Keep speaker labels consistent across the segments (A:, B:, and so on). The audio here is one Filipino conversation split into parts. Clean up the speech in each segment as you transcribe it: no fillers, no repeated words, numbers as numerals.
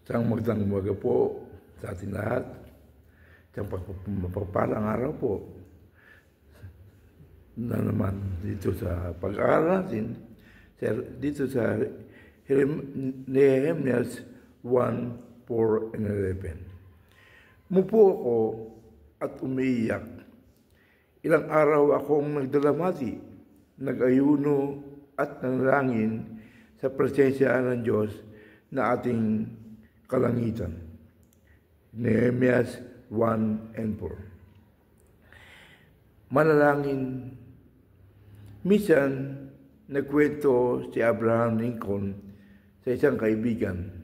A: Isang magandang umaga po sa ating lahat. Isang mapagpalang araw po na naman dito sa pag-aaral natin dito sa Nehemias 1:4 and 11. Mupo ako at umiiyak. Ilang araw akong nagdalamati, nag-ayuno at nanalangin sa presensya ng Diyos na ating kalangitan. Nehemias 1:4. Manalangin. Minsan, nagkwento si Abraham Lincoln sa isang kaibigan.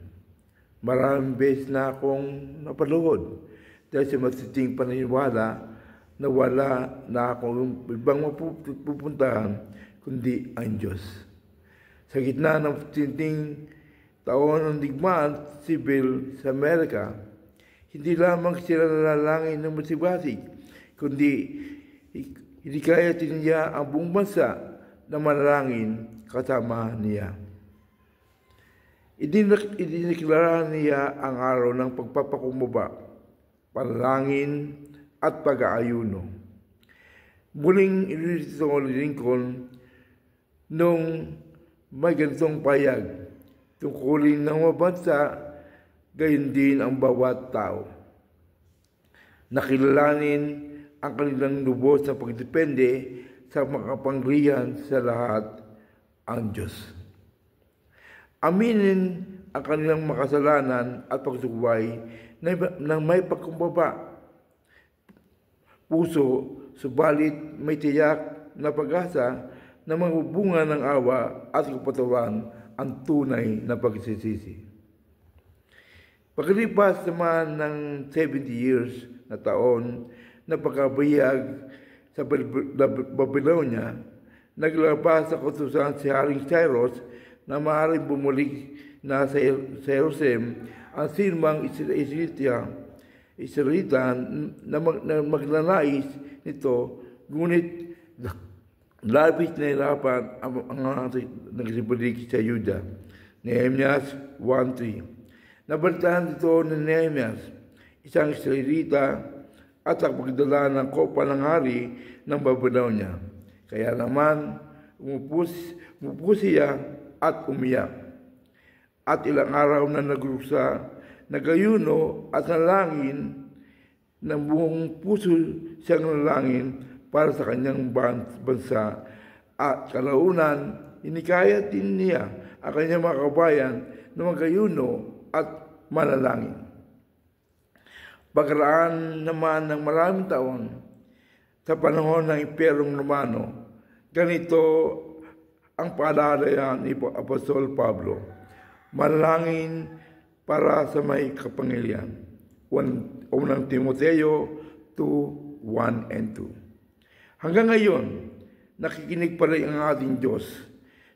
A: Maraming beses na akong napaluhod dahil sa matiting paniniwala na wala na akong ibang mapupuntahan kundi ang Diyos. Sa gitna ng tinting taon ng digmaan sibil sa Amerika, hindi lamang sila nalalangin ng masibasig, kundi hikayatin niya ang buong bansa na manalangin kasama niya. Idineklara niya ang araw ng pagpapakumbaba, panalangin at pag-aayuno. Muling inilito ni Lincoln nung may ganitong payag, tungkulin ng mga bansa, gayon din ang bawat tao. Nakilalanin ang kanilang lubos na pagdepende sa makapangyarihan sa lahat, ang Diyos. Aminin ang kanilang makasalanan at pagsuway na may pagkumbaba puso, subalit may tiyak na pag-asa na magbubunga ng awa at kapatawan ang tunay na pagsisisi. Pagkalipas naman ng 70 years na taon na pagkabayag sa Babylonia, naglabas sa kautusan si Haring Cyrus na maaaring bumalik na sa Jerusalem ang sinumang Israelita na magnanais nito, ngunit labis na hirapan ang nagsibalik sa Yuda. Nehemias 1:3. Nabalitaan dito ni Nehemias, isang Israelita at ang pagdala ng kopa ng hari ng Babylonia. Kaya naman, umupo siya at umiyak. At ilang araw na nagrusa, nagayuno at nalangin ng buong puso siyang nalangin para sa kanyang bansa. At kalaunan, inikayat din niya ang kanyang mga kabayan na magayuno at manalangin. Pagkaraan naman ng maraming taon, sa panahon ng Imperyong Romano, ganito ang paalala ni Apostol Pablo: manalangin para sa may kapangyarihan. 1 Timoteo 2:1 and 2. Hanggang ngayon, nakikinig pa rin ang ating Diyos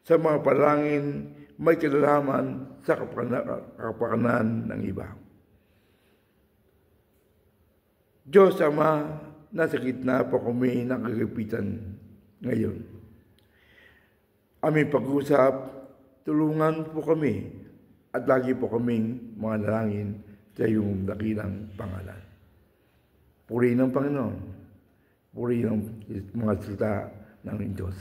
A: sa mga palangin may kinalaman sa kapakanan ng iba. Diyos Ama, nasa gitna po kami ng kagapitan ngayon. Aming pag-usap, tulungan po kami at lagi po kaming mga dalangin sa iyong dakilang pangalan. Purihin ng Panginoon, purihin ng mga salita ng Diyos.